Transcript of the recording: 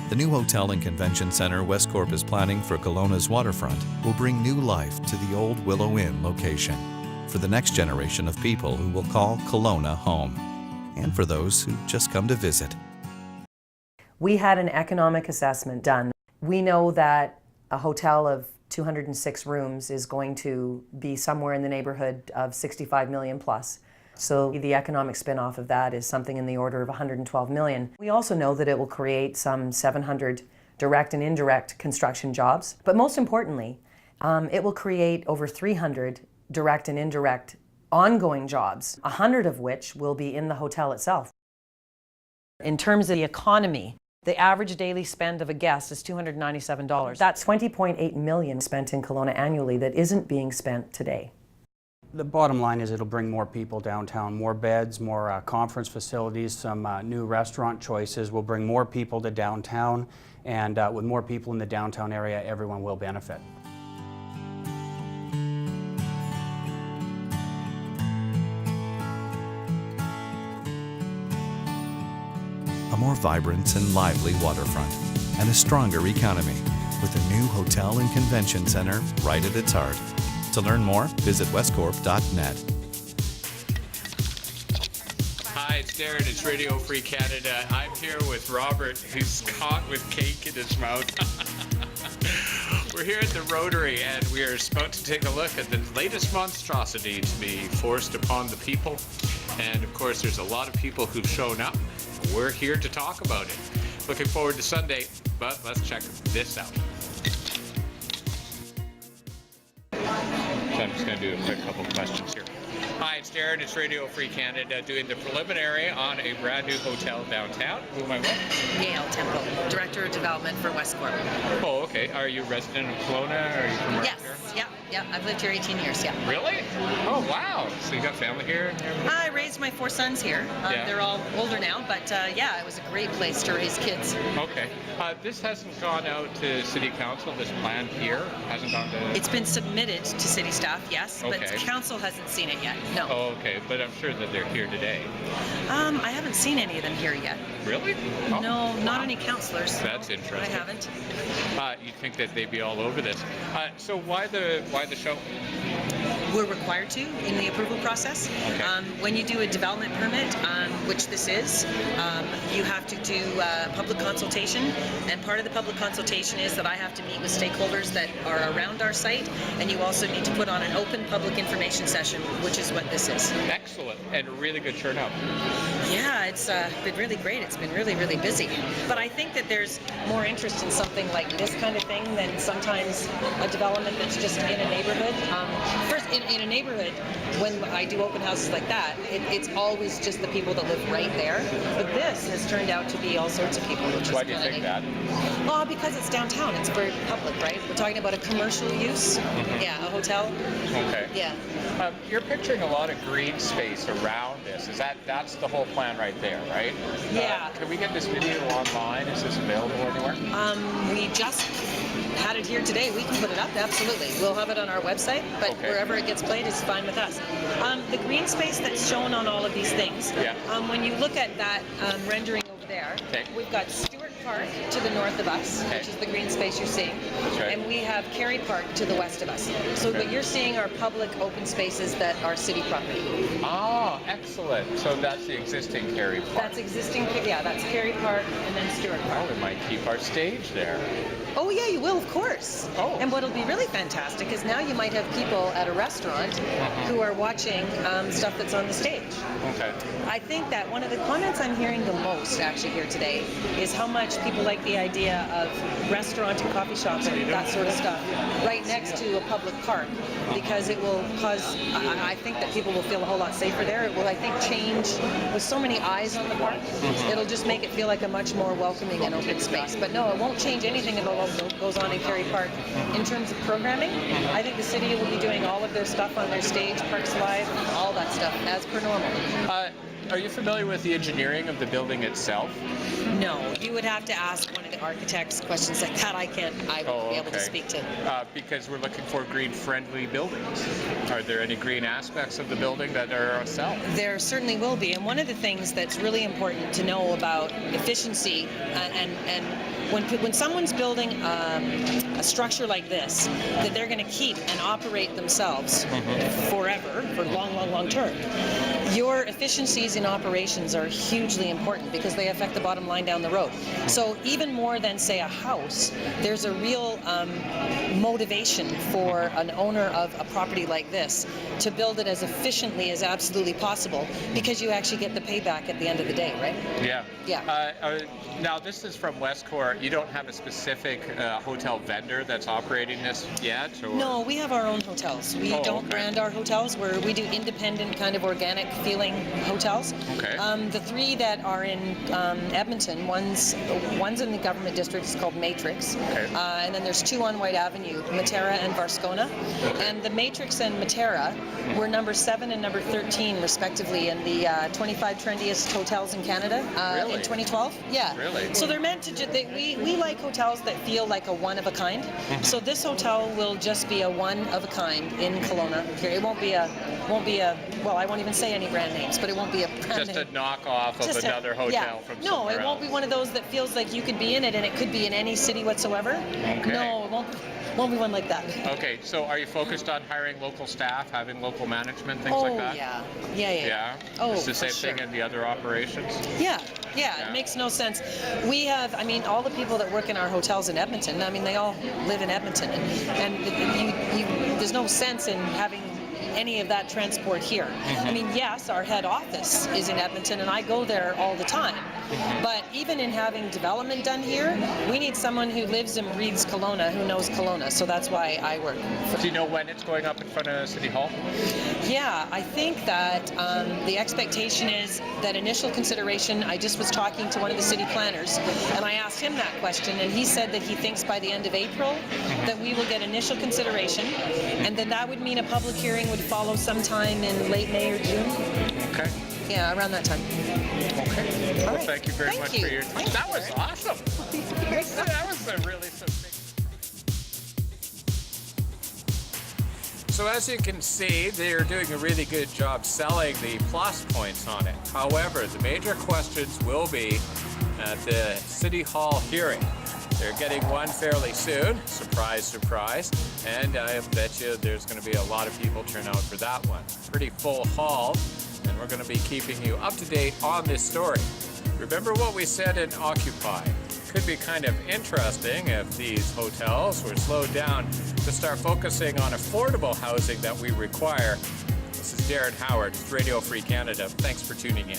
The new hotel and convention center Westcorp is planning for Kelowna's waterfront will bring new life to the old Willow Inn location for the next generation of people who will call Kelowna home, and for those who just come to visit. We had an economic assessment done. We know that a hotel of 206 rooms is going to be somewhere in the neighborhood of 65 million plus. So the economic spin-off of that is something in the order of 112 million. We also know that it will create some 700 direct and indirect construction jobs. But most importantly, it will create over 300 direct and indirect ongoing jobs, 100 of which will be in the hotel itself. In terms of the economy, the average daily spend of a guest is $297. That's 20.8 million spent in Kelowna annually that isn't being spent today. The bottom line is it'll bring more people downtown, more beds, more conference facilities, some new restaurant choices will bring more people to downtown, and with more people in the downtown area, everyone will benefit. A more vibrant and lively waterfront and a stronger economy with a new hotel and convention center right at its heart. To learn more, visit westcorp.net. Hi, it's Darren. It's Radio Free Canada. I'm here with Robert, who's caught with cake in his mouth. We're here at the Rotary, and we are about to take a look at the latest monstrosity to be forced upon the people. And of course, there's a lot of people who've shown up. We're here to talk about it. Looking forward to Sunday, but let's check this out. So I'm just going to do a quick couple questions here. Hi, it's Darren. It's Radio Free Canada doing the preliminary on a brand new hotel downtown. Who am I with? Gail Temple, Director of Development for Westcorp. Oh, okay. Are you a resident of Kelowna? Or are you from around Yes, here? yeah. I've lived here 18 years, yeah. Really? Oh, wow. So you got family here? I raised my 4 sons here. Yeah. They're all older now, but yeah, it was a great place to raise kids. Okay. This hasn't gone out to City Council, this plan here? Hasn't gone to... It's been submitted to city staff, yes, but Okay. council hasn't seen it yet, no. Oh, okay. But I'm sure that they're here today. I haven't seen any of them here yet. Really? Oh, No, not any councillors. That's interesting. I haven't. You'd think that they'd be all over this. So why the show? We're required to in the approval process. Okay. When you do a development permit, which this is, you have to do public consultation, and part of the public consultation is that I have to meet with stakeholders that are around our site, and you also need to put on an open public information session, which is what this is. Excellent, and really good turnout. Yeah, it's been really great. It's been really, really busy. But I think that there's more interest in something like this kind of thing than sometimes a development that's just in a neighborhood. First, in a neighborhood, when I do open houses like that, it's always just the people that live right there. But this has turned out to be all sorts of people, which Why is do you kinda think neat. that? Well, because it's downtown. It's very public, right? We're talking about a commercial use. Mm-hmm. Yeah, a hotel. Okay. Yeah. You're picturing a lot of green space around this. That's the whole plan right there, right? Yeah. Can we get this video online? Is this available anywhere? We just had it here today. We can put it up, absolutely. We'll have it on our website, but Okay. wherever it gets played is fine with us. The green space that's shown on all of these things, Yeah. when you look at that rendering over there, Okay. we've got Stewart Park to the north of us, Okay. which is the green space you're seeing, That's right. and we have Kerry Park to the west of us. So Okay. what you're seeing are public open spaces that are city property. Ah, excellent. So that's the existing Kerry Park. That's existing, yeah, that's Kerry Park and then Stewart Park. Oh, we might keep our stage there. Oh yeah, you will, of course. Oh. And what'll be really fantastic is now you might have people at a restaurant who are watching stuff that's on the stage. Okay. I think that one of the comments I'm hearing the most actually here today is how much people like the idea of restaurant and coffee shops and that sort of stuff right next to a public park, because it will cause, I think that people will feel a whole lot safer there. It will, I think, change with so many eyes on the park. It'll just make it feel like a much more welcoming and open space. But no, it won't change anything about what goes on in Kerry Park. In terms of programming, I think the city will be doing all of their stuff on their stage, Parks Live, all that stuff, as per normal. Are you familiar with the engineering of the building itself? No, you would have to ask one of the architects questions like that. I won't be able to speak to. Because we're looking for green-friendly buildings. Are there any green aspects of the building that are a sell? There certainly will be, and one of the things that's really important to know about efficiency, and when someone's building a structure like this, that they're going to keep and operate themselves forever, for long term, your efficiencies in operations are hugely important because they affect the bottom line down the road. So even more than, say, a house, there's a real motivation for an owner of a property like this to build it as efficiently as absolutely possible, because you actually get the payback at the end of the day, right? Yeah. Yeah. Now, this is from Westcourt. You don't have a specific hotel vendor that's operating this yet? Or? No, we have our own hotels. We don't brand our hotels. We do independent, kind of organic feeling hotels. Okay. The three that are in Edmonton, one's in the government district. It's called Matrix. Okay. And then there's two on White Avenue, Matera and Varscona. Okay. And the Matrix and Matera were number 7 and number 13, respectively, in the 25 trendiest hotels in Canada in 2012. Yeah. Really? So they're meant to. We like hotels that feel like a one of a kind. So this hotel will just be a one of a kind in Kelowna. It won't be a. Well, I won't even say any brand names, but it won't be a brand Just name. a knockoff of another hotel from No, somewhere it won't be else. one of those that feels like you could be in it, and it could be in any city whatsoever. Okay. No, it won't be one like that. Okay, so are you focused on hiring local staff, having local management, things Oh like that? yeah. Yeah? Oh, It's the for same thing sure. in the other operations? Yeah, Yeah. it makes no sense. We have, all the people that work in our hotels in Edmonton, they all live in Edmonton, and there's no sense in having any of that transport here. Yes, our head office is in Edmonton, and I go there all the time. But even in having development done here, we need someone who lives and breathes Kelowna, who knows Kelowna. So that's why I work. Do you know when it's going up in front of City Hall? Yeah, I think that the expectation is that initial consideration. I just was talking to one of the city planners, and I asked him that question, and he said that he thinks by the end of April that we will get initial consideration, and then that would mean a public hearing would follow sometime in late May or June. Okay. Yeah, around that time. Okay. All Well, right. thank you very Thank much you. for your Thank That you. was awesome. That was a really succinct. So as you can see, they're doing a really good job selling the plus points on it. However, the major questions will be at the City Hall hearing. They're getting one fairly soon, surprise, surprise, and I bet you there's going to be a lot of people turn out for that one. Pretty full hall, and we're going to be keeping you up to date on this story. Remember what we said in Occupy. Could be kind of interesting if these hotels were slowed down to start focusing on affordable housing that we require. This is Darren Howard with Radio Free Canada. Thanks for tuning in.